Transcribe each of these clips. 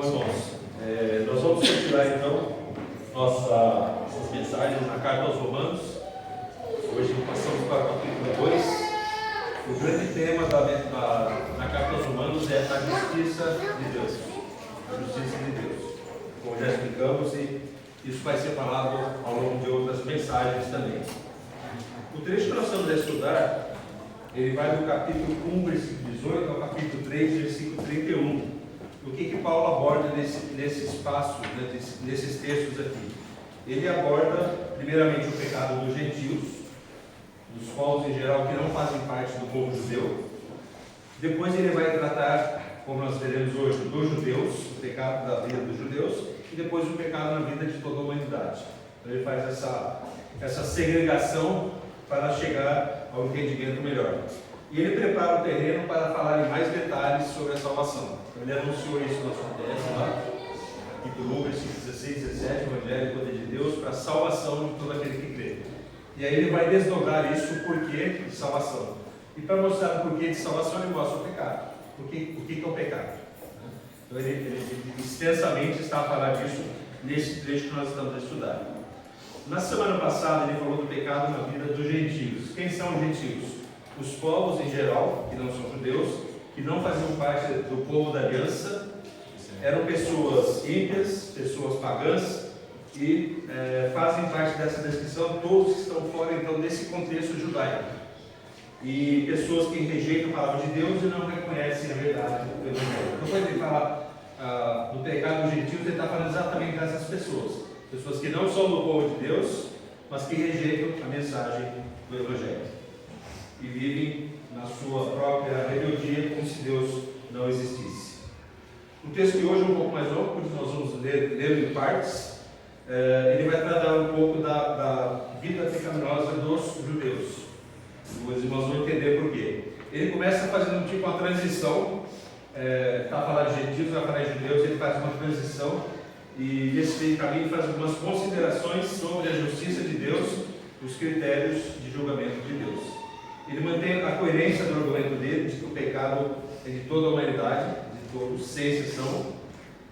irmãos, nós vamos continuar então nossas mensagens na carta aos Romanos. Hoje passamos para o capítulo 2. O grande tema na carta aos Romanos é a justiça de Deus. A justiça de Deus. Como já explicamos, e isso vai ser falado ao longo de outras mensagens também. O trecho que nós estamos a estudar, ele vai do capítulo 1, versículo 18 ao capítulo 3, versículo 31. O que Paulo aborda nesse espaço, nesses textos aqui? Ele aborda, primeiramente, o pecado dos gentios, dos povos em geral que não fazem parte do povo judeu. Depois ele vai tratar, como nós veremos hoje, dos judeus, o pecado da vida dos judeus, e depois o pecado na vida de toda a humanidade. Então ele faz essa segregação para chegar ao entendimento melhor. E ele prepara o terreno para falar em mais detalhes sobre a salvação. Então, ele anunciou isso na sua tese lá, capítulo 1, versículos 16 e 17, o Evangelho e o poder de Deus para a salvação de todo aquele que crê. E aí ele vai desdobrar isso, o porquê de salvação. E para mostrar o porquê de salvação, ele mostra o pecado. O que é o pecado? Então ele extensamente está a falar disso nesse trecho que nós estamos a estudar. Na semana passada ele falou do pecado na vida dos gentios. Quem são os gentios? Os povos em geral, que não são judeus, que não faziam parte do povo da aliança, eram pessoas ímpias, pessoas pagãs, e fazem parte dessa descrição todos que estão fora então desse contexto judaico. E pessoas que rejeitam a palavra de Deus e não reconhecem a verdade do Evangelho. Então, quando ele fala do pecado dos gentios, ele está falando exatamente dessas pessoas. Pessoas que não são do povo de Deus, mas que rejeitam a mensagem do Evangelho. E vivem na sua própria rebeldia, como se Deus não existisse. O texto de hoje é um pouco mais longo, porque nós vamos ler em partes. Ele vai tratar um pouco da vida pecaminosa dos judeus. Os irmãos vão entender por quê. Ele começa fazendo tipo uma transição, está a falar de gentios, vai falar de judeus, ele faz uma transição e nesse caminho faz algumas considerações sobre a justiça de Deus e os critérios de julgamento de Deus. Ele mantém a coerência do argumento dele, de que o pecado é de toda a humanidade, de todos, sem exceção,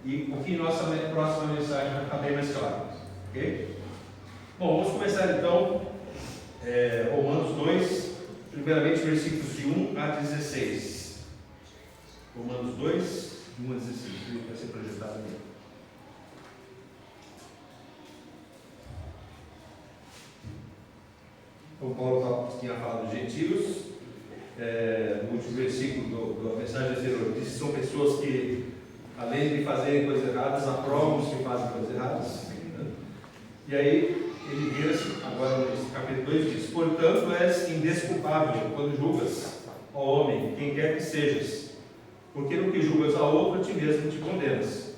e o que em nossa próxima mensagem vai ficar bem mais claro. Ok? Bom, vamos começar então Romanos 2, primeiramente versículos de 1 a 16. Romanos 2, de 1 a 16, vai ser projetado aqui. Então, Paulo tinha falado dos gentios, no último versículo da mensagem anterior, disse que são pessoas que, além de fazerem coisas erradas, aprovam os que fazem coisas erradas. Né? E aí, ele vira-se, agora no capítulo 2, diz: portanto, és indesculpável quando julgas, ó homem, quem quer que sejas, porque no que julgas a outro, a ti mesmo te condenas,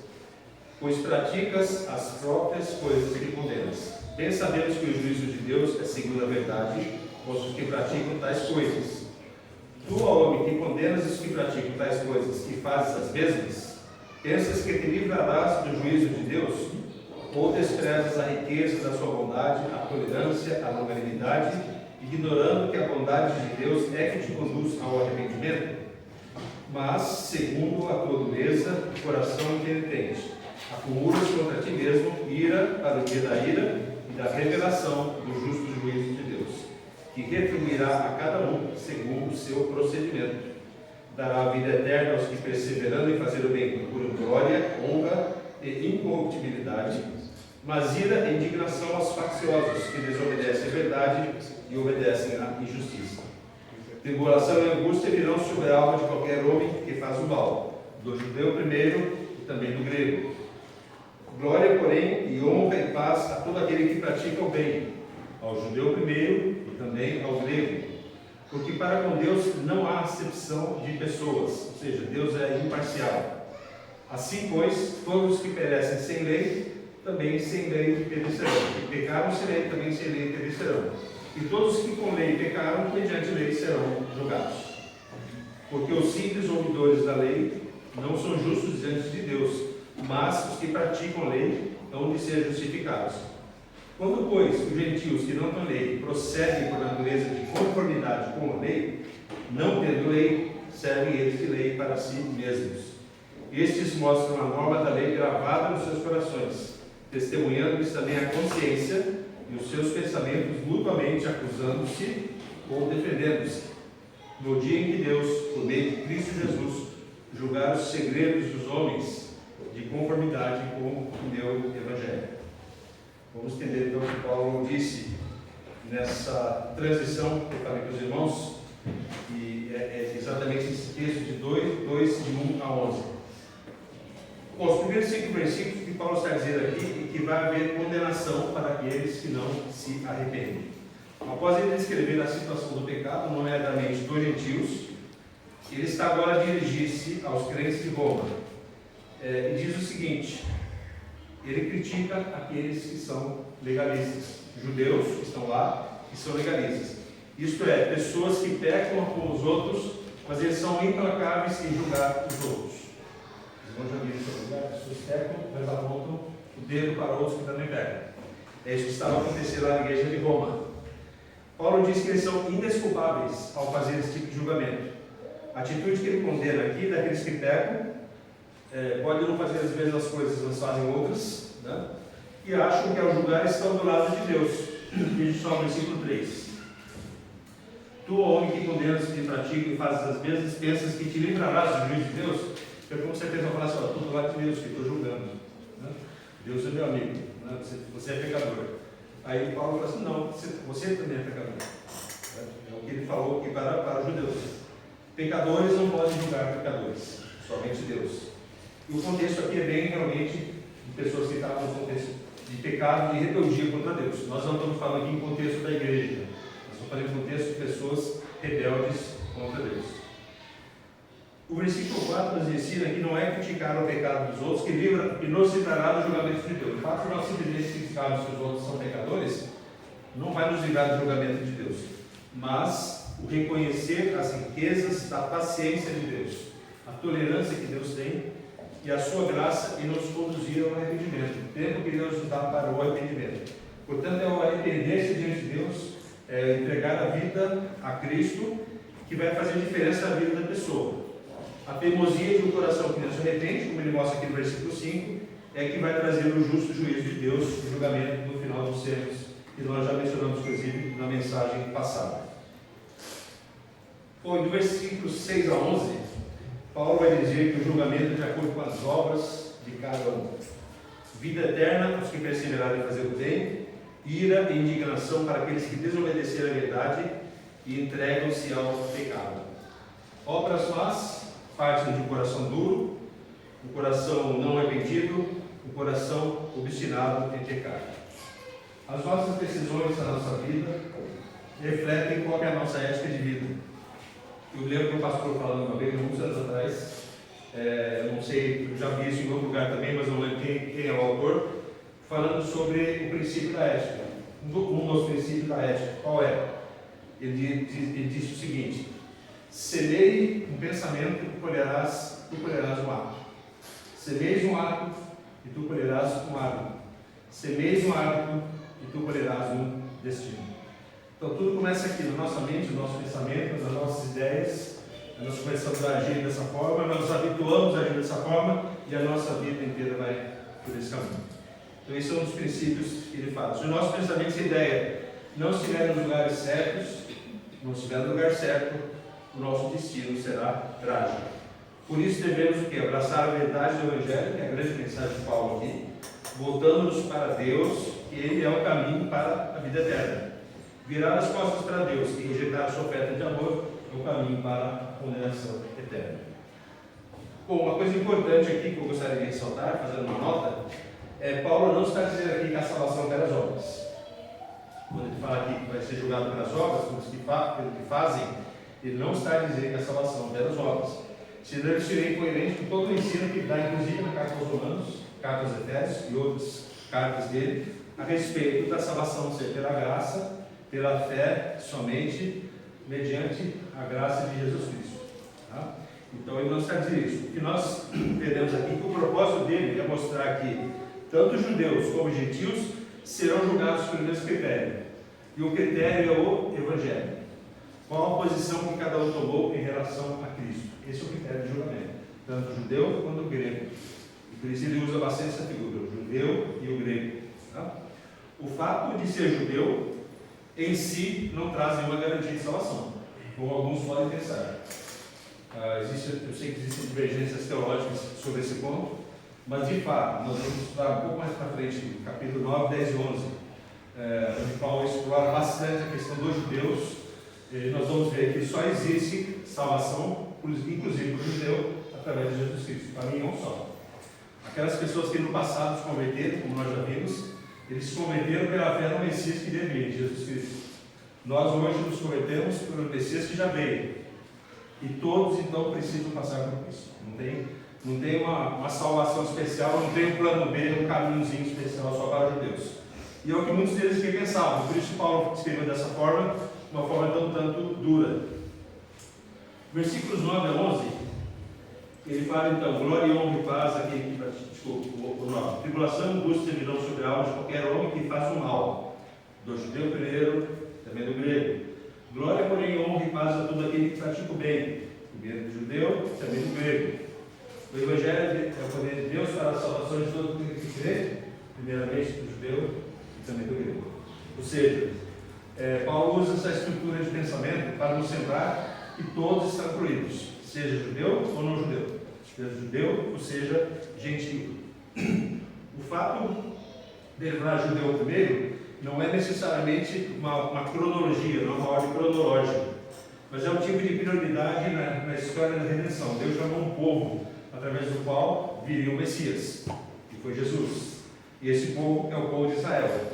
pois praticas as próprias coisas que condenas. Bem sabemos que o juízo de Deus é segundo a verdade, os que praticam tais coisas. Tu, ó homem, que condenas os que praticam tais coisas, que fazes as mesmas, pensas que te livrarás do juízo de Deus? Ou desprezas a riqueza da sua bondade, a tolerância, a longanimidade, ignorando que a bondade de Deus é que te conduz ao arrependimento? Mas, segundo a tua dureza, o coração impenitente, acumulas contra ti mesmo ira para o dia da ira e da revelação do justo juízo de Deus, que retribuirá a cada um segundo o seu procedimento. Dará a vida eterna aos que, perseverando em fazer o bem, procuram glória, honra e incorruptibilidade, mas ira e indignação aos facciosos, que desobedecem a verdade e obedecem à injustiça. Tribulação e angústia virão sobre a alma de qualquer homem que faz o mal, do judeu primeiro e também do grego. Glória, porém, e honra e paz a todo aquele que pratica o bem, ao judeu primeiro e também ao grego. Porque para com Deus não há acepção de pessoas, ou seja, Deus é imparcial. Assim, pois, todos os que perecem sem lei, também sem lei perecerão. E pecaram sem lei, também sem lei perecerão. E todos os que com lei pecaram, mediante lei serão julgados. Porque os simples ouvidores da lei não são justos diante de Deus, mas os que praticam a lei hão de ser justificados. Quando, pois, os gentios que não têm lei procedem por natureza de conformidade com a lei, não tendo lei, servem eles de lei para si mesmos, estes mostram a norma da lei gravada nos seus corações, testemunhando-lhes também a consciência e os seus pensamentos mutuamente acusando-se ou defendendo-se. No dia em que Deus, por meio de Cristo Jesus, julgar os segredos dos homens de conformidade com o meu Evangelho. Vamos entender então o que Paulo disse nessa transição que eu falei para os irmãos, e é exatamente esse texto de 2 de 1 a 11. Bom, os primeiros 5 versículos que Paulo está dizendo aqui é que vai haver condenação para aqueles que não se arrependem. Após ele descrever a situação do pecado, nomeadamente dos gentios, ele está agora a dirigir-se aos crentes de Roma. E diz o seguinte: ele critica aqueles que são legalistas, judeus que estão lá, que são legalistas. Isto é, pessoas que pecam com os outros, mas eles são implacáveis em julgar os outros. Vocês vão já viram isso lugar? Pessoas pecam, mas apontam o dedo para outros que também pecam. É isso que estava acontecendo lá na igreja de Roma. Paulo diz que eles são indesculpáveis ao fazer esse tipo de julgamento. A atitude que ele condena aqui, daqueles que pecam, podem não fazer as mesmas coisas, mas fazem outras, né? E acham que ao julgar estão do lado de Deus. Veja só o versículo 3. Tu, homem que condenas e pratica e fazes as mesmas, pensas que te livrarás do juízo de Deus? Eu com certeza vou falar assim: estou do lado de Deus, que estou julgando, né? Deus é meu amigo, né? Você é pecador. Aí Paulo fala assim: não, você também é pecador. É o que ele falou aqui para os judeus. Pecadores não podem julgar pecadores, somente Deus. E o contexto aqui é bem realmente de pessoas que estavam no contexto de pecado e rebeldia contra Deus. Nós não estamos falando aqui em contexto da igreja, nós estamos falando em contexto de pessoas rebeldes contra Deus. O versículo 4 nos ensina que não é criticar o pecado dos outros que nos livrará do julgamento de Deus. O fato de nós simplesmente criticarmos que os outros são pecadores não vai nos livrar do julgamento de Deus, mas o reconhecer as riquezas da paciência de Deus, a tolerância que Deus tem e a sua graça e nos conduzir ao arrependimento, o tempo que Deus nos dá para o arrependimento. Portanto, é o arrepender-se diante de Deus, entregar a vida a Cristo, que vai fazer diferença na vida da pessoa. A teimosia de um coração que não se arrepende, como ele mostra aqui no versículo 5, é que vai trazer o justo juízo de Deus, o julgamento no final dos tempos, que nós já mencionamos, inclusive, na mensagem passada. Bom, do versículo 6 a 11, Paulo vai dizer que o julgamento é de acordo com as obras de cada um. Vida eterna aos que perseverarem em fazer o bem, ira e indignação para aqueles que desobedeceram à verdade e entregam-se ao pecado. Obras más partem de um coração duro, um coração não arrependido, um coração obstinado em pecar. As nossas decisões na nossa vida refletem qual é a nossa ética de vida. Eu lembro que o pastor falando uma vez, alguns anos atrás, eu não sei, eu já vi isso em outro lugar também, mas não lembro quem é o autor, falando sobre o princípio da ética. Um dos princípios da ética, qual é? Ele disse o seguinte: semeie um pensamento e colherás um ato. Semeis um ato e tu colherás um hábito. Semeis um hábito e tu colherás um destino. Então tudo começa aqui, na nossa mente, no nosso pensamento, nas nossas ideias. Nós começamos a agir dessa forma, nós nos habituamos a agir dessa forma e a nossa vida inteira vai por esse caminho. Então esse é um dos princípios que ele fala. Se o nosso pensamento, essa ideia, não estiver nos lugares certos, não estiver no lugar certo, o nosso destino será trágico. Por isso devemos o quê? Abraçar a verdade do Evangelho, que é a grande mensagem de Paulo aqui, voltando-nos para Deus, que Ele é o caminho para a vida eterna. Virar as costas para Deus e rejeitar a sua oferta de amor é o caminho para a condenação eterna. Bom, uma coisa importante aqui que eu gostaria de ressaltar, fazendo uma nota, Paulo não está dizendo aqui que a salvação é pelas obras. Quando ele fala aqui que vai ser julgado pelas obras, pelos que fazem, ele não está dizendo que a salvação é pelas obras. Senão ele seria incoerente com todo o ensino que dá, inclusive na carta aos Romanos, carta aos Efésios e outras cartas dele, a respeito da salvação ser pela graça, pela fé, somente mediante a graça de Jesus Cristo. Tá? Então ele não está dizendo isso. O que nós entendemos aqui, que o propósito dele é mostrar que tanto judeus como gentios serão julgados pelo mesmo critério. E o critério é o Evangelho. Qual a posição que cada um tomou em relação a Cristo? Esse é o critério de julgamento. tanto o judeu quanto o grego. E por isso ele usa bastante essa figura, o judeu e o grego. Tá? O fato de ser judeu em si não traz nenhuma garantia de salvação, como alguns podem pensar. Eu sei que existem divergências teológicas sobre esse ponto, mas de fato, nós vamos estudar um pouco mais para frente, capítulo 9, 10 e 11, onde Paulo explora bastante a questão dos judeus. Nós vamos ver que só existe salvação, inclusive para o judeu, através de Jesus Cristo, para mim é um só. Aquelas pessoas que no passado se converteram, como nós já vimos, eles se converteram pela fé no Messias que devia, Jesus Cristo. Nós hoje nos convertemos pelo Messias que já veio. E todos então precisam passar por isso. Não tem uma salvação especial, não tem um plano B, um caminhozinho especial só para os judeus. E é o que muitos deles que pensavam. Por isso Paulo escreveu dessa forma, uma forma tanto dura. Versículos 9 a 11, ele fala então: glória, honra e paz aqui, o 9. Tribulação, angústia virão sobre a alma de qualquer homem que faça o mal, do judeu primeiro, também do grego. Glória, porém, honra e paz a todo aquele que pratica o bem, primeiro do judeu, também do grego. O Evangelho é o poder de Deus para a salvação de todo aquele que crê, primeiramente do judeu e também do grego. Ou seja, Paulo usa essa estrutura de pensamento para nos lembrar que todos estão incluídos, seja judeu ou não judeu, seja judeu ou seja gentio. O fato de ele falar judeu primeiro não é necessariamente uma cronologia, não é uma ordem cronológica, mas é um tipo de prioridade na história da redenção. Deus chamou um povo através do qual viria o Messias, que foi Jesus. E esse povo é o povo de Israel.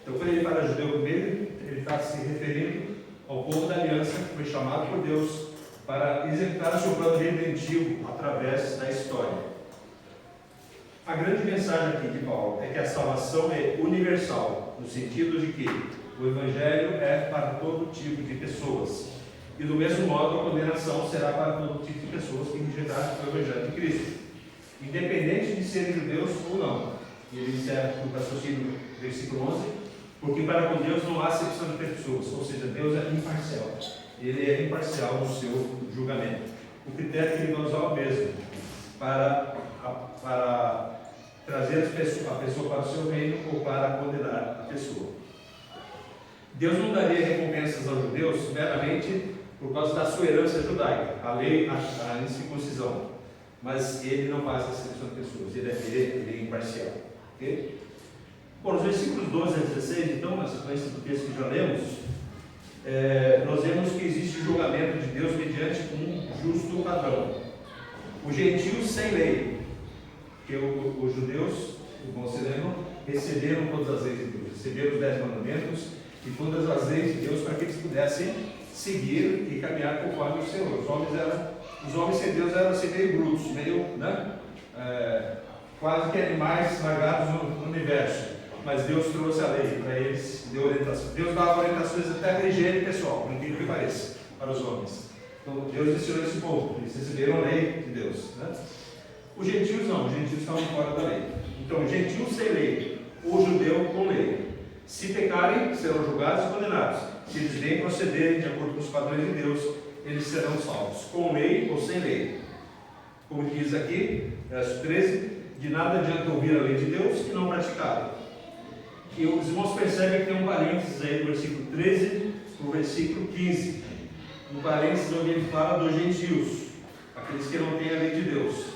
Então, quando ele fala judeu primeiro, ele está se referindo ao povo da aliança que foi chamado por Deus para executar o seu plano redentivo através da história. A grande mensagem aqui de Paulo é que a salvação é universal, no sentido de que o Evangelho é para todo tipo de pessoas. E do mesmo modo, a condenação será para todo tipo de pessoas que rejeitaram o Evangelho de Cristo, independente de serem judeus ou não. E ele encerra o raciocínio no versículo 11, porque para com Deus não há acepção de pessoas, ou seja, Deus é imparcial. Ele é imparcial no seu julgamento. O critério que ele vai usar é o mesmo, para trazer a pessoa para o seu reino ou para condenar a pessoa. Deus não daria recompensas aos judeus meramente por causa da sua herança judaica, a lei, a incircuncisão. Mas ele não faz essa seleção de pessoas, ele é imparcial. Okay? Bom, nos versículos 12 a 16, então, na sequência do texto que já lemos, nós vemos que existe o julgamento de Deus mediante um justo padrão. Os gentios sem lei, porque os judeus, como se lembram, receberam todas as leis de Deus, receberam os 10 mandamentos e todas as leis de Deus para que eles pudessem seguir e caminhar conforme o Senhor. Os homens sem Deus eram assim meio brutos, meio, quase que animais largados no universo. Mas Deus trouxe a lei para eles, deu orientação. Deus dava orientações até para a higiene pessoal, por incrível que pareça, para os homens. Então Deus ensinou esse povo, eles receberam a lei de Deus. Os gentios não, os gentios estavam fora da lei. Então, gentio sem lei, ou judeu com lei. Se pecarem, serão julgados e condenados. Se eles bem procederem de acordo com os padrões de Deus, eles serão salvos, com lei ou sem lei. Como diz aqui, verso 13, de nada adianta ouvir a lei de Deus e não praticá-la. E os irmãos percebem que tem um parênteses aí do versículo 13 para o versículo 15. Um parênteses onde ele fala dos gentios, aqueles que não têm a lei de Deus.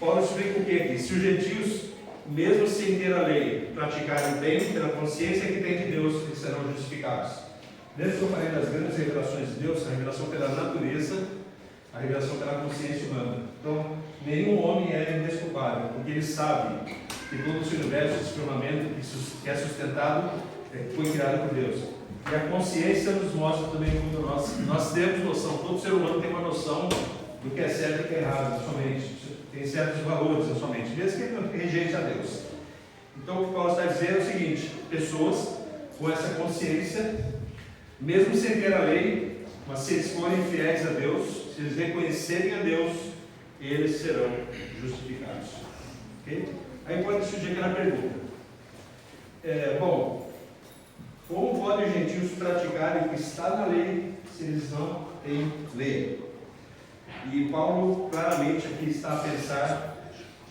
Paulo explica o que aqui? Se os gentios, mesmo sem ter a lei, praticarem bem pela consciência que tem de Deus, eles serão justificados. Desde que eu falei das grandes revelações de Deus, a revelação pela natureza, a revelação pela consciência humana. Então, nenhum homem é indesculpável, porque ele sabe que todo esse universo, esse firmamento que é sustentado, foi criado por Deus. E a consciência nos mostra também como nós temos noção, todo ser humano tem uma noção do que é certo e o que é errado na sua mente. Tem certos valores na sua mente, mesmo que ele não rejeite a Deus. Então, o que Paulo está dizendo é o seguinte: pessoas com essa consciência, mesmo sem ter a lei, mas se eles forem fiéis a Deus, se eles reconhecerem a Deus, eles serão justificados. Okay? Aí pode surgir aquela pergunta: como podem os gentios praticarem o que está na lei se eles não têm lei? E Paulo claramente aqui está a pensar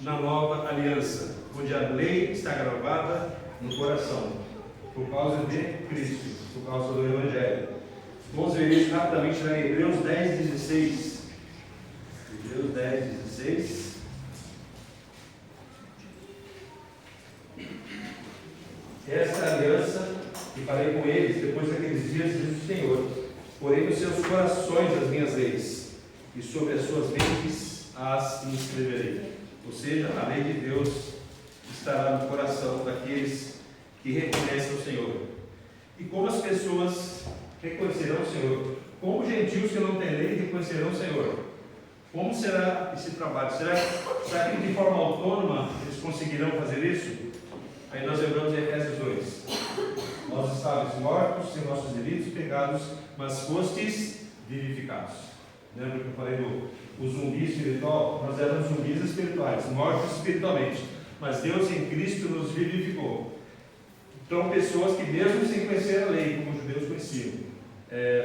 na nova aliança, onde a lei está gravada no coração, por causa de Cristo, por causa do Evangelho. Vamos ver isso rapidamente lá em Hebreus 10:16. Hebreus 10:16. Esta é a aliança que farei com eles depois daqueles dias, diz o Senhor. Porém nos seus corações as minhas leis, e sobre as suas mentes as inscreverei. Ou seja, a lei de Deus estará no coração daqueles que reconhecem o Senhor. E como as pessoas reconhecerão o Senhor? Como gentios que não têm lei reconhecerão o Senhor? Como será esse trabalho? Será que de forma autônoma eles conseguirão fazer isso? Aí nós lembramos em Efésios 2. Nós estávamos mortos em nossos delitos e pecados, mas fostes vivificados. Lembra que eu falei do zumbi espiritual? Nós éramos zumbis espirituais, mortos espiritualmente. Mas Deus em Cristo nos vivificou. Então, pessoas que mesmo sem conhecer a lei, como os judeus conheciam,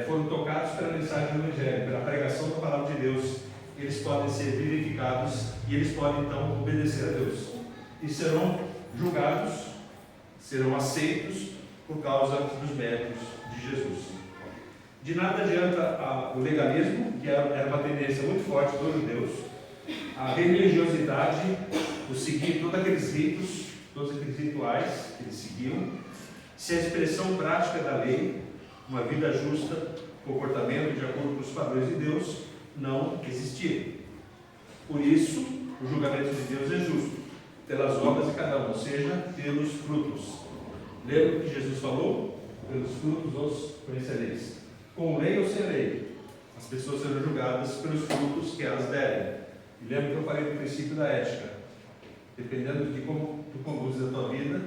foram tocados pela mensagem do Evangelho, pela pregação da palavra de Deus, eles podem ser vivificados e eles podem então obedecer a Deus. E serão julgados, serão aceitos por causa dos méritos de Jesus. De nada adianta o legalismo, que era uma tendência muito forte dos judeus, a religiosidade, o seguir todos aqueles ritos, todos aqueles rituais que eles seguiam, se a expressão prática da lei, uma vida justa, comportamento de acordo com os padrões de Deus, não existir. Por isso, o julgamento de Deus é justo, pelas obras de cada um, ou seja, pelos frutos. Lembra o que Jesus falou? Pelos frutos os conhecereis. Com lei ou sem lei, as pessoas serão julgadas pelos frutos que elas derem. E lembra que eu falei do princípio da ética. Dependendo de como tu conduzes a tua vida,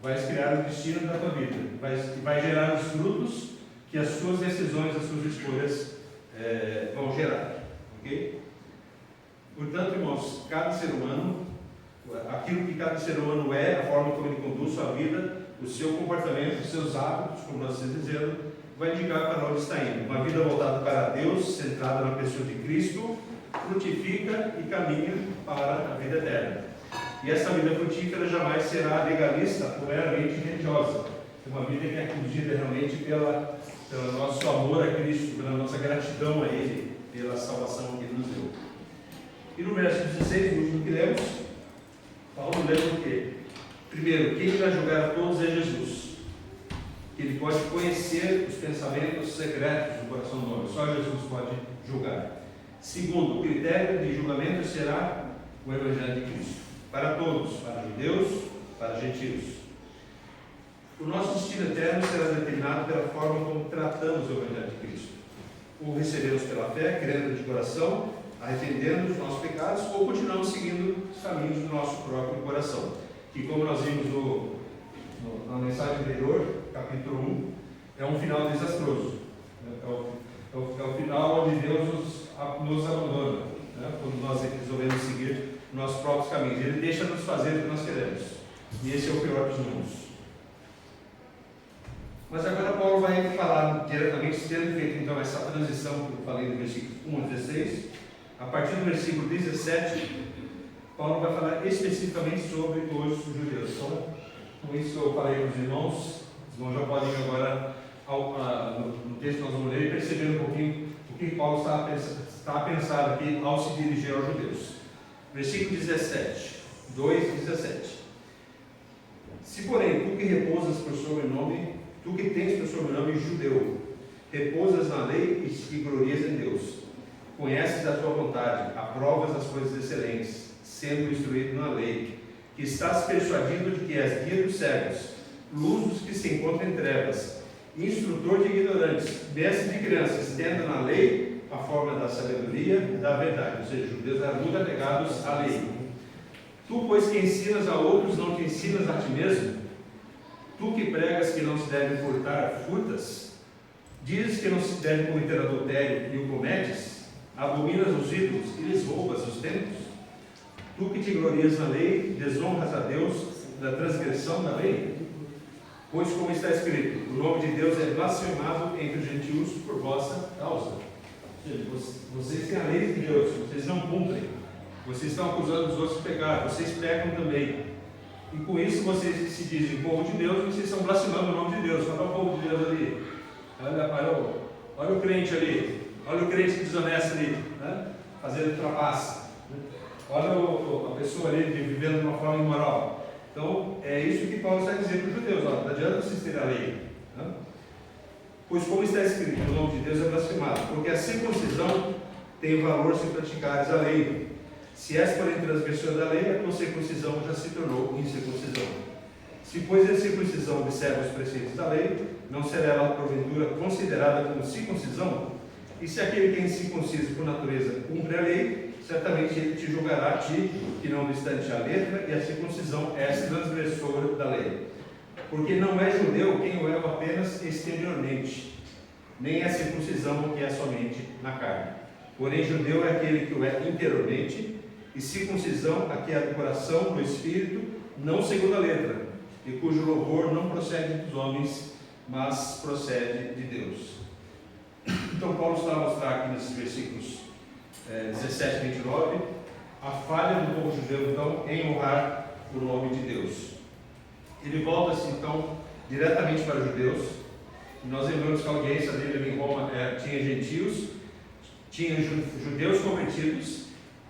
vais criar o destino da tua vida. Vai gerar os frutos que as suas decisões, as suas escolhas vão gerar. Ok? Portanto, irmãos, cada ser humano, aquilo que cada ser humano é, a forma como ele conduz sua vida, o seu comportamento, os seus hábitos, como nós estamos dizendo, vai indicar para onde está indo. Uma vida voltada para Deus, centrada na pessoa de Cristo, frutifica e caminha para a vida eterna. E essa vida frutífera jamais será legalista ou meramente religiosa. É uma vida que é conduzida realmente pelo nosso amor a Cristo, pela nossa gratidão a Ele, pela salvação que Ele nos deu. E no verso 16, no último que lemos, Paulo lembra o quê? Primeiro, quem vai julgar a todos é Jesus. Que Ele pode conhecer os pensamentos secretos do coração do homem. Só Jesus pode julgar. Segundo, o critério de julgamento será o Evangelho de Cristo. Para todos, para judeus, para gentios. O nosso destino eterno será determinado pela forma como tratamos o Evangelho de Cristo. Ou recebemos pela fé, crendo de coração, arrependendo dos nossos pecados, ou continuamos seguindo os caminhos do nosso próprio coração. Que, como nós vimos na mensagem anterior, capítulo 1, é um final desastroso. É o final onde Deus nos abandona, né? Quando nós resolvemos seguir nossos próprios caminhos. Ele deixa nos fazer o que nós queremos. E esse é o pior dos mundos. Mas agora Paulo vai falar diretamente, tendo feito então essa transição que eu falei do versículo 1 a 16, a partir do versículo 17, Paulo vai falar especificamente sobre os judeus. Então, com isso eu falei para os irmãos já podem agora, no texto que nós vamos ler, perceber um pouquinho o que Paulo está a pensar aqui ao se dirigir aos judeus. Versículo 17, 2:17. Se porém tu que repousas por sobrenome, tu que tens por sobrenome judeu, repousas na lei e glorias em Deus, conheces a tua vontade, aprovas as coisas excelentes, sendo instruído na lei, que estás persuadido de que és guia dos cegos, luz dos que se encontram em trevas, instrutor de ignorantes, mestre de crianças, tendo na lei a forma da sabedoria e da verdade. Ou seja, os judeus eram muito apegados à lei. Tu, pois, que ensinas a outros, não te ensinas a ti mesmo? Tu que pregas que não se deve furtar, furtas? Dizes que não se deve cometer adultério e o cometes? Abominas os ídolos e lhes roubas os templos? Tu que te glorias na lei, desonras a Deus da transgressão da lei? Pois, como está escrito, o nome de Deus é blasfemado entre os gentios por vossa causa. Vocês têm a lei de Deus, vocês não cumprem. Vocês estão acusando os outros de pecar, vocês pecam também. E com isso vocês se dizem povo de Deus, vocês estão blasfemando o nome de Deus. Olha o povo de Deus ali. Olha o crente ali. Olha o crente desonesto ali, né? Fazendo trapaça. Olha a pessoa ali vivendo de uma forma imoral. Então, é isso que Paulo está dizendo para os judeus. Ó, não adianta vocês terem a lei. Né? Pois como está escrito, o nome de Deus é blasfemado, porque a circuncisão tem valor se praticares a lei. Se és, porém, transgressor da lei, a tua circuncisão já se tornou incircuncisão. Se, pois, a circuncisão observa os preceitos da lei, não será ela, porventura, considerada como circuncisão? E se aquele que é incircunciso por natureza cumpre a lei, certamente ele te julgará a ti, que não obstante a letra e a circuncisão és transgressor da lei. Porque não é judeu quem o é apenas exteriormente, nem é circuncisão que é somente na carne. Porém, judeu é aquele que o é interiormente, e circuncisão a que é do coração, do espírito, não segundo a letra, e cujo louvor não procede dos homens, mas procede de Deus. Então Paulo está a mostrar aqui nesses versículos 17 e 29 a falha do povo judeu então em honrar o nome de Deus. Ele volta-se então diretamente para os judeus, e nós lembramos que a audiência dele em Roma tinha gentios, tinha judeus convertidos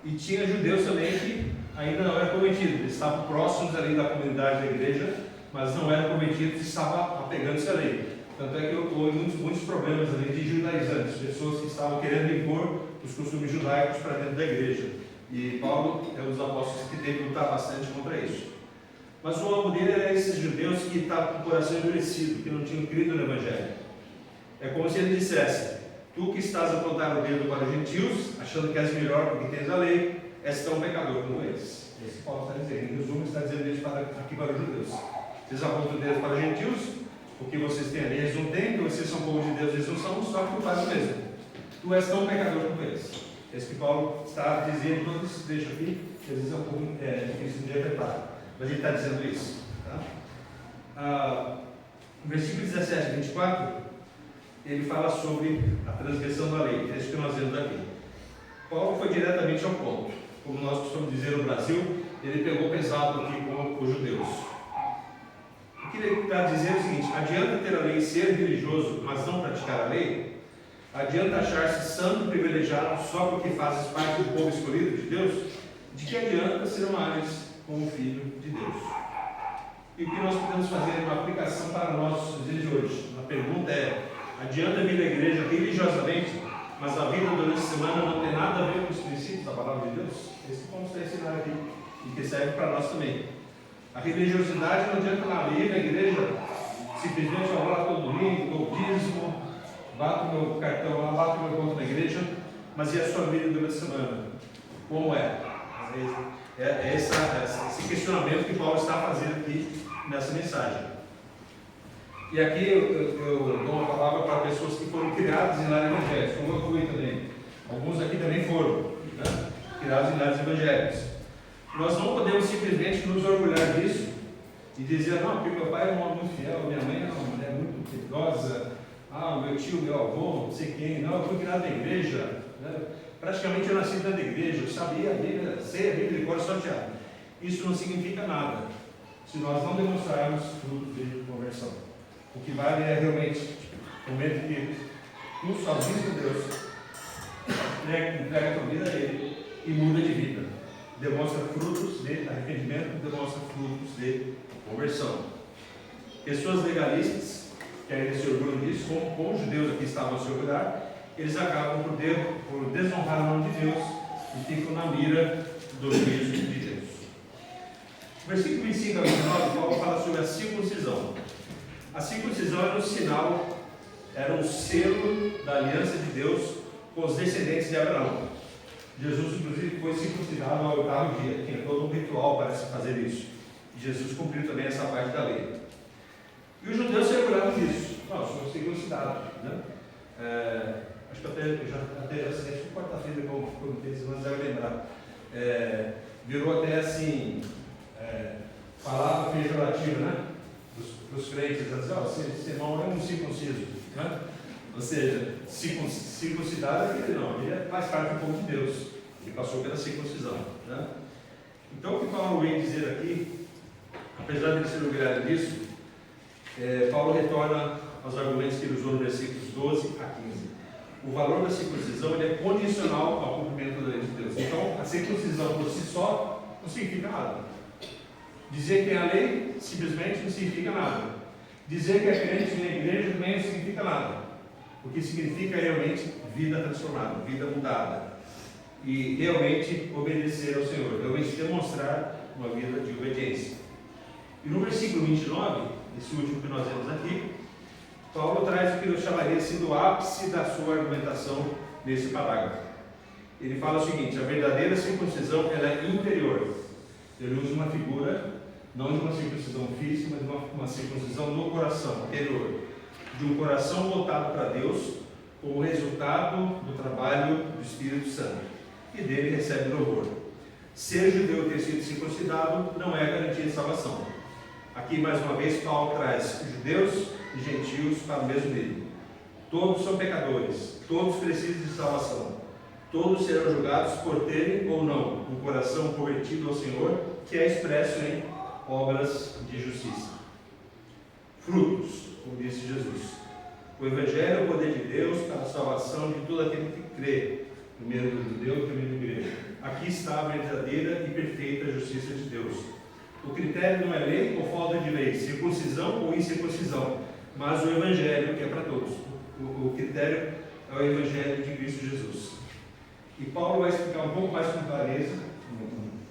e tinha judeus também que ainda não eram convertidos. Eles estavam próximos ali da comunidade da igreja, mas não eram convertidos e estavam apegando-se à lei. Tanto é que houve muitos problemas ali de judaizantes, pessoas que estavam querendo impor os costumes judaicos para dentro da igreja. E Paulo é um dos apóstolos que teve que lutar bastante contra isso. Mas o alvo dele era esses judeus que estavam com o coração endurecido, que não tinham crido no Evangelho. É como se ele dissesse: tu que estás a apontar o dedo para os gentios, achando que és melhor porque tens a lei, és tão pecador como eles. É isso que Paulo está dizendo. Em resumo, está dizendo isso aqui para os judeus. Vocês apontam o dedo para os gentios, porque vocês têm a lei, eles não têm, porque vocês são povo de Deus, eles não são, só que tu faz o mesmo. Tu és tão pecador como eles. É isso que Paulo está dizendo, todo esse trecho aqui, que às vezes é um pouco difícil de interpretar. Mas ele está dizendo isso. Tá? No versículo 17 e 24, ele fala sobre a transgressão da lei, é isso que nós vemos aqui. Paulo foi diretamente ao ponto. Como nós costumamos dizer no Brasil, ele pegou pesado aqui com os judeus. O que ele está dizendo é o seguinte: adianta ter a lei e ser religioso, mas não praticar a lei? Adianta achar-se santo e privilegiado só porque fazes parte do povo escolhido de Deus? De que adianta ser mais como filho de Deus? E o que nós podemos fazer é uma aplicação para nós nos dias de hoje. A pergunta é: adianta vir à igreja religiosamente, mas a vida durante a semana não tem nada a ver com os princípios da palavra de Deus? Esse ponto está ensinado aqui e que serve para nós também. A religiosidade não adianta nada. Ir na igreja, simplesmente eu vou lá todo domingo, dou o dízimo, bato meu cartão lá, bato meu ponto na igreja, mas e a sua vida durante a semana? Como é? Esse questionamento que Paulo está fazendo aqui nessa mensagem. E aqui eu dou uma palavra para pessoas que foram criadas em lares evangélicos, como eu fui também. Alguns aqui também foram, né? Criados em lares evangélicos. Nós não podemos simplesmente nos orgulhar disso e dizer: não, porque meu pai é um homem muito fiel, minha mãe é uma mulher muito piedosa, meu tio, meu avô, não sei quem, não, eu fui criado na igreja, né? Praticamente eu nasci dentro da igreja, eu sabia a Bíblia, sei a Bíblia de cor salteado. Isso não significa nada se nós não demonstrarmos fruto de conversão. O que vale é realmente o momento que tu sozinho com Deus entrega a tua vida a Ele e muda de vida. Demonstra frutos de arrependimento, demonstra frutos de conversão. Pessoas legalistas, que ainda se orgulham disso, como os judeus aqui estavam a se orgulhar, eles acabam por desonrar o nome de Deus e ficam na mira do juízo de Deus. Versículo 25 a 29, Paulo fala sobre a circuncisão. A circuncisão era um sinal, era um selo da aliança de Deus com os descendentes de Abraão. Jesus, inclusive, foi circuncidado ao 8º dia. Tinha todo um ritual para se fazer isso. E Jesus cumpriu também essa parte da lei. E os judeus se orgulhavam disso. Não, somos circuncidados, né? Acho que acho que quarta-feira, como vocês não devem lembrar, virou até assim, palavra pejorativa, né? Dos crentes, a dizer: esse irmão é um circunciso, né? Ou seja, circuncidado é ele não, ele faz parte do povo de Deus, ele passou pela circuncisão. Né? Então, o que Paulo vem dizer aqui, apesar de ele ser orgulhado disso, Paulo retorna aos argumentos que ele usou no versículos 12 a 15. O valor da circuncisão ele é condicional ao cumprimento da lei de Deus. Então, a circuncisão por si só não significa nada. Dizer que tem a lei simplesmente não significa nada. Dizer que é crente na igreja também não significa nada. O que significa é realmente vida transformada, vida mudada. E realmente obedecer ao Senhor, realmente demonstrar uma vida de obediência. E no versículo 29, esse último que nós vemos aqui, Paulo traz o que eu chamaria assim do ápice da sua argumentação nesse parágrafo. Ele fala o seguinte: a verdadeira circuncisão ela é interior. Ele usa uma figura, não de uma circuncisão física, mas de uma circuncisão no coração, interior. De um coração voltado para Deus, como resultado do trabalho do Espírito Santo. E dele recebe louvor. Ser judeu ter sido circuncidado não é garantia de salvação. Aqui mais uma vez Paulo traz judeus e gentios para o mesmo nível. Todos são pecadores, todos precisam de salvação. Todos serão julgados por terem ou não um coração convertido ao Senhor, que é expresso em obras de justiça. Frutos, como disse Jesus. O Evangelho é o poder de Deus para a salvação de todo aquele que crê. Primeiro do judeu e primeiro do grego. Aqui está a verdadeira e perfeita justiça de Deus. O critério não é lei ou falta de lei, circuncisão ou incircuncisão, mas o Evangelho que é para todos. O critério é o Evangelho de Cristo Jesus. E Paulo vai explicar um pouco mais com clareza,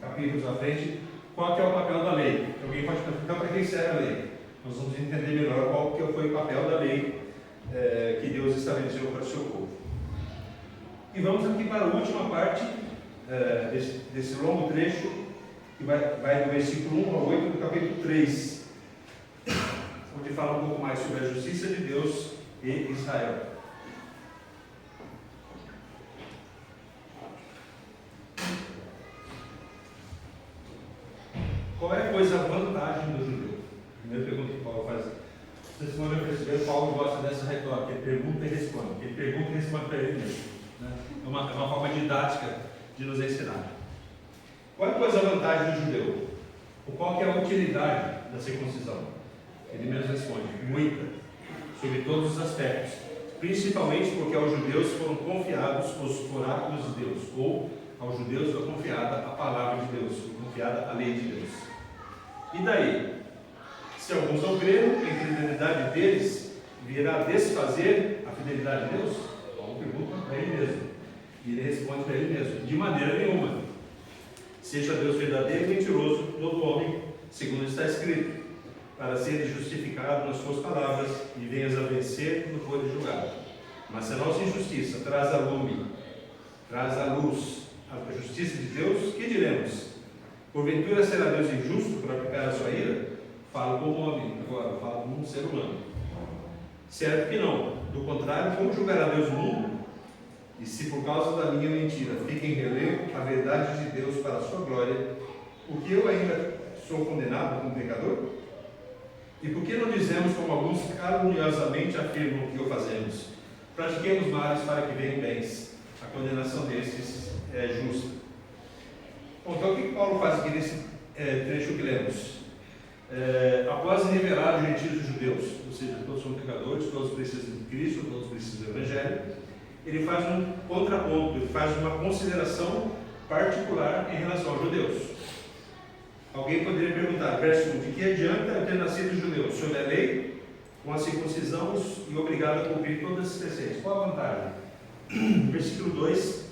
capítulos à frente, qual que é o papel da lei. Alguém pode perguntar, então, para que serve a lei? Nós vamos entender melhor qual que foi o papel da lei que Deus estabeleceu para o seu povo. E vamos aqui para a última parte desse longo trecho, que vai do versículo 1 ao 8 do capítulo 3, onde fala um pouco mais sobre a justiça de Deus e Israel. Qual é, pois, a vantagem do judeu? Primeira pergunta que Paulo faz. Vocês podem perceber, Paulo gosta dessa retórica, ele pergunta e responde. Ele pergunta e responde para ele mesmo. Né? É uma forma didática de nos ensinar. Qual é, pois, a vantagem do judeu? Ou qual que é a utilidade da circuncisão? Ele mesmo responde, muita, sobre todos os aspectos. Principalmente porque aos judeus foram confiados os oráculos de Deus, ou aos judeus foi confiada a palavra de Deus, foi confiada a lei de Deus. E daí? Se alguns não creram, a infidelidade deles virá desfazer a fidelidade de Deus? Paulo pergunta para ele mesmo. E ele responde para ele mesmo: de maneira nenhuma. Seja Deus verdadeiro e mentiroso, todo homem, segundo está escrito, para seres justificado nas suas palavras e venhas a vencer quando fores julgado. Mas se a nossa injustiça traz a luz a justiça de Deus, que diremos? Porventura será Deus injusto para aplicar a sua ira? Falo como homem, agora falo como um ser humano. Certo que não. Do contrário, como julgará Deus o mundo? E se por causa da minha mentira fica em relevo a verdade de Deus para a sua glória, por que eu ainda sou condenado como pecador? E por que não dizemos como alguns caluniosamente afirmam que o fazemos? Pratiquemos males para que venham bens. A condenação destes é justa. Bom, então o que Paulo faz aqui nesse trecho que lemos? Após revelar os gentios e os judeus, ou seja, todos são pecadores, todos precisam de Cristo, todos precisam do Evangelho, ele faz um contraponto, ele faz uma consideração particular em relação aos judeus. Alguém poderia perguntar, verso 1, de que adianta eu ter nascido judeu? Sob a lei, com a circuncisão e obrigado a cumprir todas as preceitos. Qual a vantagem? No versículo 2,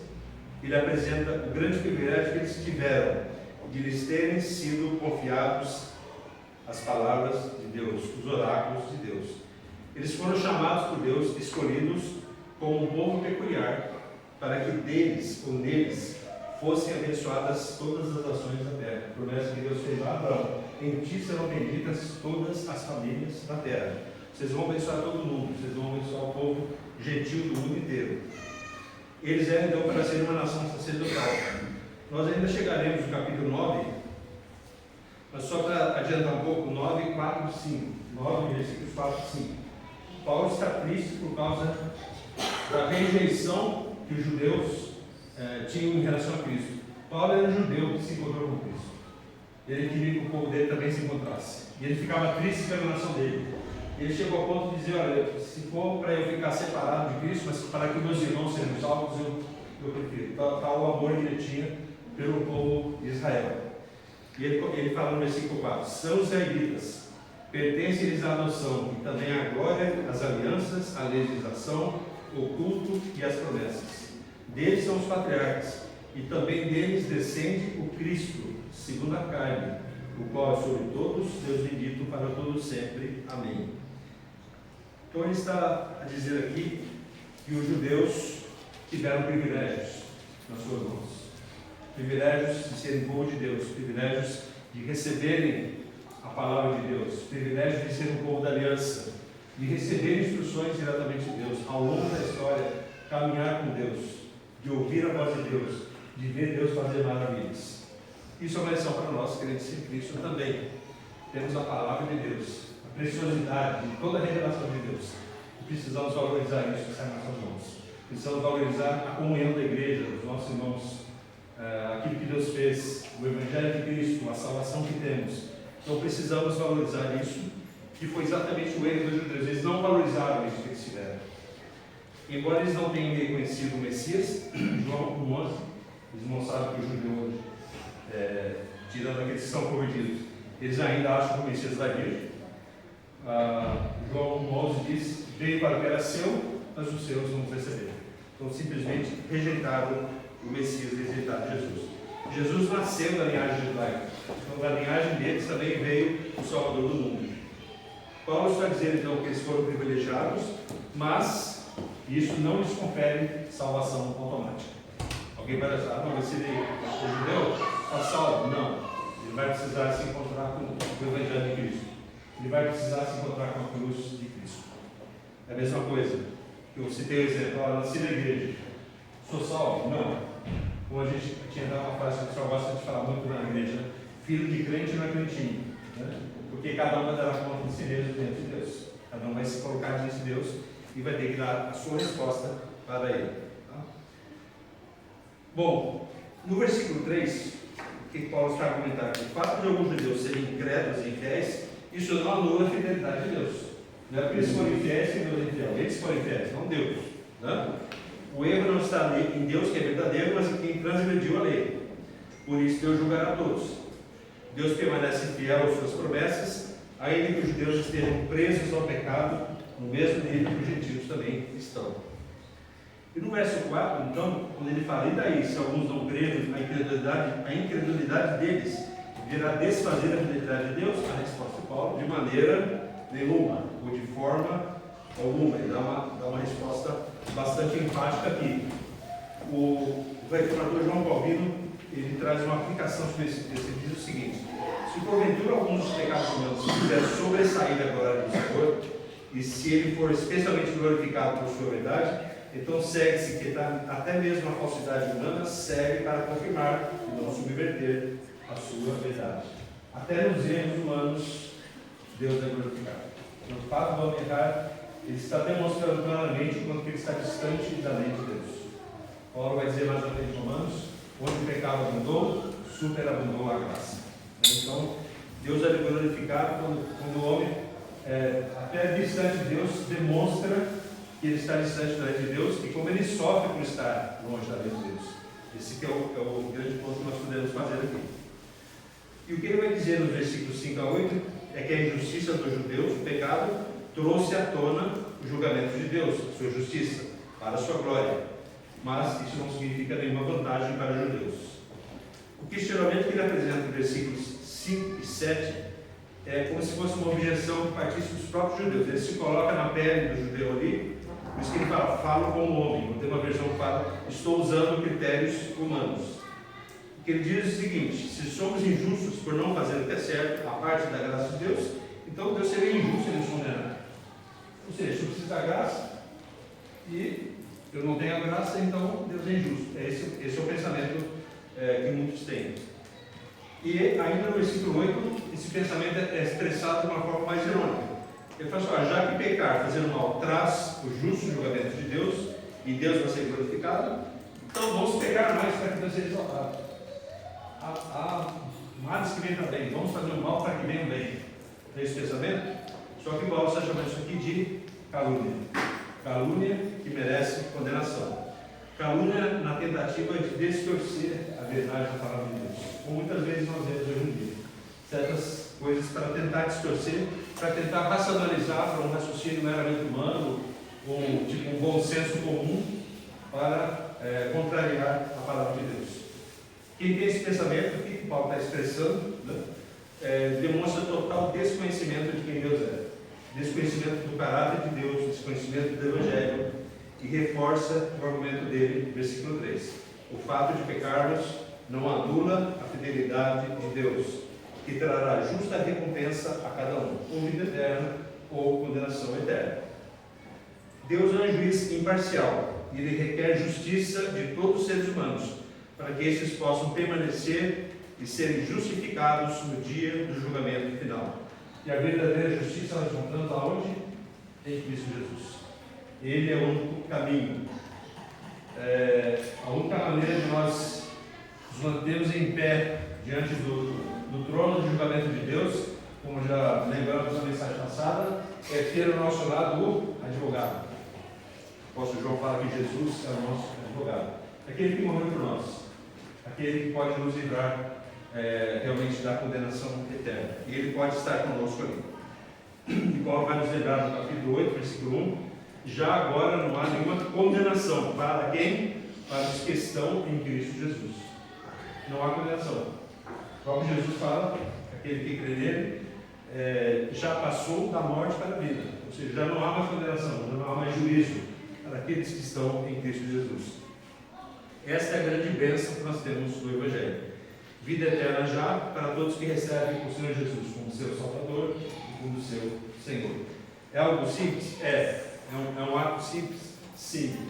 ele apresenta o grande privilégio que eles tiveram de lhes terem sido confiados as palavras de Deus, os oráculos de Deus. Eles foram chamados por Deus, escolhidos como um povo peculiar, para que deles ou neles fossem abençoadas todas as nações da terra. A promessa que Deus fez a Abraão: em ti serão benditas todas as famílias da terra. Vocês vão abençoar todo mundo, vocês vão abençoar o povo gentil do mundo inteiro. Eles eram então para ser uma nação sacerdotal. Nós ainda chegaremos no capítulo 9, mas só para adiantar um pouco, 9, 4, 5. 9, versículos 4 e 5. Paulo está triste por causa da rejeição que os judeus tinham em relação a Cristo. Paulo era um judeu que se encontrou com Cristo. Ele queria que o povo dele também se encontrasse. E ele ficava triste pela nação dele. Ele chegou ao ponto de dizer: olha, se for para eu ficar separado de Cristo, mas para que meus irmãos sejam salvos, eu prefiro. Tal o amor que ele tinha pelo povo de Israel. E ele fala no versículo 4: são israelitas, pertencem-lhes à adoção, e também à glória, às alianças, à legislação, o culto e as promessas. Deles são os patriarcas, e também deles descende o Cristo, segundo a carne, o qual é sobre todos, Deus bendito para todos sempre. Amém. Então ele está a dizer aqui que os judeus tiveram privilégios nas suas mãos. Privilégios de serem povo de Deus, privilégios de receberem a palavra de Deus, privilégios de ser um povo da aliança, de receber instruções diretamente de Deus, ao longo da história, caminhar com Deus, de ouvir a voz de Deus, de ver Deus fazer maravilhas. Isso é uma lição para nós, crentes em Cristo também. Temos a palavra de Deus, a preciosidade de toda a revelação de Deus. E precisamos valorizar isso que está em nossas mãos. Precisamos valorizar a comunhão da igreja, dos nossos irmãos, aquilo que Deus fez, o Evangelho de Cristo, a salvação que temos. Então precisamos valorizar isso, que foi exatamente o erro dos judeus. Eles não valorizaram isso que eles tiveram. Embora eles não tenham reconhecido o Messias, João 1,11, eles não sabem que o judeu hoje, tirando aqueles que são convertidos, eles ainda acham que o Messias vai vir. João 1,11 diz: veio para o que era seu, mas os seus não receberam. Então simplesmente rejeitaram o Messias, rejeitaram Jesus. Jesus nasceu da linhagem judaica, então da linhagem deles também veio o Salvador do mundo. Paulo está dizendo então que eles foram privilegiados, mas isso não lhes confere salvação automática. Alguém vai dizer: não, você é judeu, está salvo? Não. Ele vai precisar se encontrar com o Evangelho de Cristo. Ele vai precisar se encontrar com a cruz de Cristo. É a mesma coisa que eu citei o exemplo: nasci na igreja, sou salvo? Não. Como a gente tinha dado uma frase que o pessoal gosta de falar muito na igreja, né? Filho de crente não é crentinho, né? Porque cada um vai dar conta de si mesmo diante de Deus. Cada um vai se colocar diante de Deus e vai ter que dar a sua resposta para Ele. Tá? Bom, no versículo 3, o que Paulo está a comentar aqui? O fato de alguns judeus serem incrédulos e infiéis, isso não anula a fidelidade de Deus. Não é porque eles foram infiéis que Deus é infiel. Eles foram infiéis, não Deus. Né? O erro não está em Deus, que é verdadeiro, mas em quem transgrediu a lei. Por isso Deus julgará todos. Deus permanece fiel às suas promessas, ainda que os judeus estejam presos ao pecado, no mesmo nível que os gentios também estão. E no verso 4, então, quando ele fala: e daí, se alguns não creram, a incredulidade deles virá desfazer a fidelidade de Deus? A resposta de Paulo: de maneira nenhuma, ou de forma alguma. Ele dá uma resposta bastante enfática aqui. O reformador João Calvino, ele traz uma aplicação sobre esse texto. Ele diz o seguinte: se porventura alguns dos pecados humanos quiser sobressair a glória do Senhor, e se ele for especialmente glorificado por sua verdade, então segue-se que até mesmo a falsidade humana serve para confirmar e não subverter a sua verdade. Até nos erros humanos, Deus é glorificado. Então, o fato do homem errar, ele está demonstrando claramente o quanto ele está distante da lei de Deus. Paulo vai dizer mais à frente em Romanos: onde o pecado abundou, superabundou a graça. Então, Deus é glorificado quando o homem, até distante de Deus, demonstra que ele está distante da lei de Deus e como ele sofre por estar longe da lei de Deus. Esse que é o grande ponto que nós podemos fazer aqui. E o que ele vai dizer nos versículos 5 a 8 é que a injustiça dos judeus, o pecado, trouxe à tona o julgamento de Deus, a sua justiça, para a sua glória. Mas isso não significa nenhuma vantagem para os judeus. O questionamento que ele apresenta nos versículos 5 e 7 é como se fosse uma objeção que partisse dos próprios judeus. Ele se coloca na pele do judeu ali, por isso que ele fala como homem. Tem uma versão que fala: estou usando critérios humanos. O que ele diz é o seguinte: se somos injustos por não fazer o que é certo, a parte da graça de Deus, então Deus seria injusto em nos condenar. Ou seja, eu preciso da graça e eu não tenho a graça, então Deus é injusto. Esse é o pensamento que muitos têm. E ainda no versículo 8, esse pensamento é expressado de uma forma mais irônica. Ele fala assim: já que pecar, fazendo mal, traz o justo julgamento de Deus, e Deus vai ser glorificado, então vamos pecar mais para que Deus seja exaltado. Há males que vêm para bem, vamos fazer o mal para que venha o bem. Tem esse pensamento? Só que Paulo está chamando isso aqui de calúnia. Calúnia que merece condenação. Calúnia na tentativa de distorcer a verdade da palavra de Deus. Como muitas vezes nós vemos hoje em dia. Certas coisas para tentar distorcer, para tentar racionalizar para um raciocínio meramente humano, um bom senso comum, para contrariar a palavra de Deus. Quem tem esse pensamento aqui que Paulo está expressando, né, demonstra total desconhecimento de quem Deus é. Desconhecimento do caráter de Deus, desconhecimento do Evangelho, e reforça o argumento dele, versículo 3. O fato de pecarmos não anula a fidelidade de Deus, que trará justa recompensa a cada um, ou vida eterna ou condenação eterna. Deus é um juiz imparcial, e ele requer justiça de todos os seres humanos, para que estes possam permanecer e serem justificados no dia do julgamento final. E a verdadeira justiça nós encontramos aonde? Em Cristo Jesus. Ele é o único caminho. A única maneira de nós nos mantermos em pé diante do trono de julgamento de Deus, como já lembramos na mensagem passada, é ter ao nosso lado o advogado. O apóstolo João fala que Jesus é o nosso advogado, aquele que morreu por nós, aquele que pode nos livrar realmente da condenação eterna, e ele pode estar conosco ali. E Paulo vai nos lembrar no capítulo 8, versículo 1, já agora não há nenhuma condenação para quem? Para os que estão em Cristo Jesus. Não há condenação. Como Jesus fala, aquele que crê nele já passou da morte para a vida, ou seja, já não há mais condenação, já não há mais juízo para aqueles que estão em Cristo Jesus. Esta é a grande bênção que nós temos no Evangelho. Vida eterna já para todos que recebem o Senhor Jesus como seu Salvador e como seu Senhor. É algo simples? É um ato simples? Sim.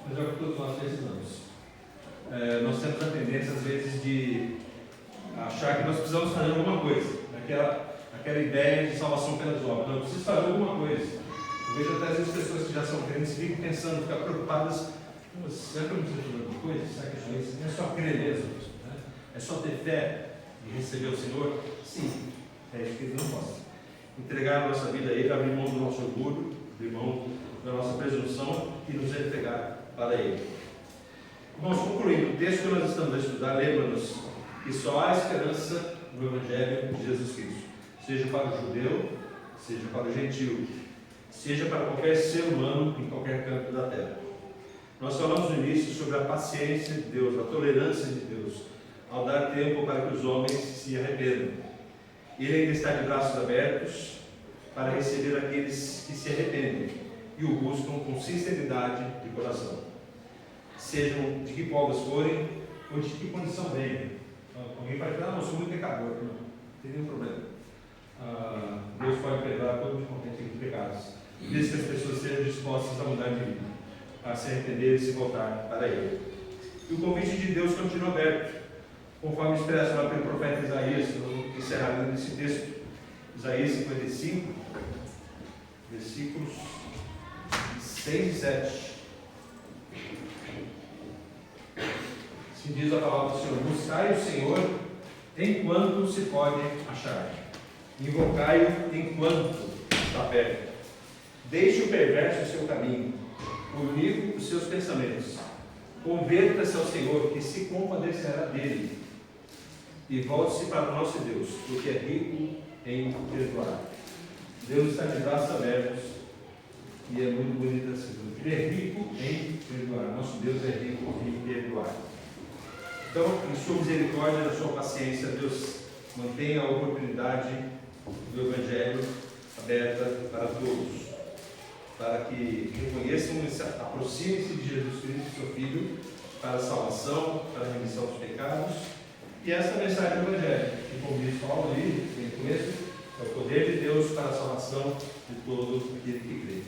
Mas é o que todos nós precisamos. Nós temos a tendência, às vezes, de achar que nós precisamos fazer alguma coisa. Aquela ideia de salvação pelas obras. Não, eu preciso fazer alguma coisa. Eu vejo até às vezes pessoas que já são crentes ficam pensando, ficam preocupadas. Será que eu não preciso fazer alguma coisa? Será que é isso? Não é só crer mesmo? Né? É só ter fé e receber o Senhor? Sim. É isso que Ele não possa. Entregar a nossa vida a Ele, abrir mão do nosso orgulho, abrir mão da nossa presunção e nos entregar para Ele. Vamos concluindo. O texto que nós estamos a estudar lembra-nos que só há esperança no Evangelho de Jesus Cristo, seja para o judeu, seja para o gentio, seja para qualquer ser humano em qualquer canto da terra. Nós falamos no início sobre a paciência de Deus, a tolerância de Deus, ao dar tempo para que os homens se arrependam. Ele ainda está de braços abertos para receber aqueles que se arrependem e o buscam com sinceridade de coração. Sejam de que povos forem ou de que condição venham. Alguém vai dizer, eu sou muito pecador. Não tem nenhum problema. Deus pode perdoar todo tipo de pecados, desde que as pessoas estejam dispostas a mudar de vida, a se arrepender e se voltar para Ele. E o convite de Deus continua aberto, conforme expresso lá pelo profeta Isaías, no encerramento desse texto, Isaías 55, versículos 6 e 7. Se diz a palavra do Senhor: buscai o Senhor enquanto se pode achar, invocai-o enquanto está perto. Deixe o perverso o seu caminho, o iníquo os seus pensamentos. Converta-se ao Senhor, que se compadecerá dele, e volte-se para o nosso Deus, porque é rico em perdoar. Deus está de braços abertos e é muito bonito assim. Ele é rico em perdoar. Nosso Deus é rico em perdoar. Então, em sua misericórdia, na sua paciência, Deus mantém a oportunidade do Evangelho aberta para todos, para que reconheçam e aproximem-se de Jesus Cristo, seu Filho, para a salvação, para a remissão dos pecados. E essa mensagem do Evangelho, que, como diz Paulo ali, em texto, é o poder de Deus para a salvação de todo aquele que crê.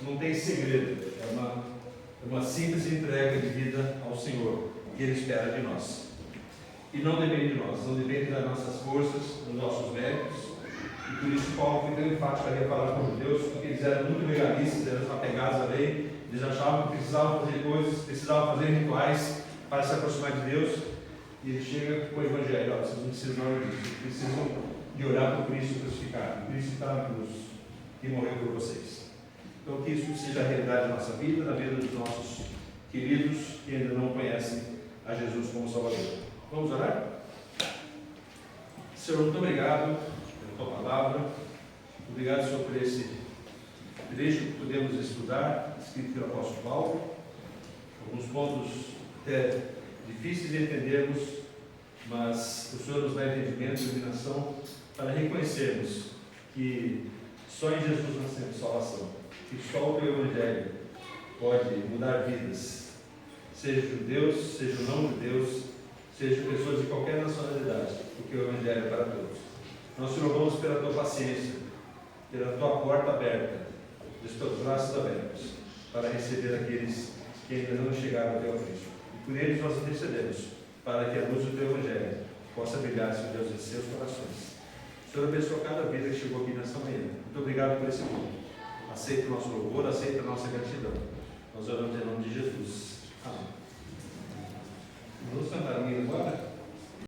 Não tem segredo, é uma simples entrega de vida ao Senhor, que Ele espera de nós. E não depende de nós, não depende das nossas forças, dos nossos méritos, E por isso Paulo foi tão enfático ali a falar com os judeus, porque eles eram muito legalistas, eram apegados à lei, eles achavam que precisavam fazer coisas, precisavam fazer rituais para se aproximar de Deus. E ele chega com o Evangelho: vocês não precisam disso, vocês precisam de orar por Cristo crucificado. Cristo está na cruz e morreu por vocês. Então, que isso seja a realidade da nossa vida, da vida dos nossos queridos que ainda não conhecem a Jesus como Salvador. Vamos orar? Senhor, muito obrigado pela tua palavra. Obrigado, Senhor, por esse trecho que podemos estudar, escrito pelo apóstolo Paulo. Alguns pontos até difíceis de entendermos, mas o Senhor nos dá entendimento e iluminação para reconhecermos que só em Jesus nós temos salvação, que só o teu Evangelho pode mudar vidas, seja judeus, seja não judeus, seja pessoas de qualquer nacionalidade, porque o Evangelho é para todos. Nós te louvamos pela tua paciência, pela tua porta aberta, dos teus braços abertos, para receber aqueles que ainda não chegaram até o Cristo. E por eles nós intercedemos, para que a luz do teu Evangelho possa brilhar, Senhor Deus, em seus corações. Senhor, abençoa cada vida que chegou aqui nessa manhã. Muito obrigado por esse momento. Aceita o nosso louvor, aceita a nossa gratidão. Nós oramos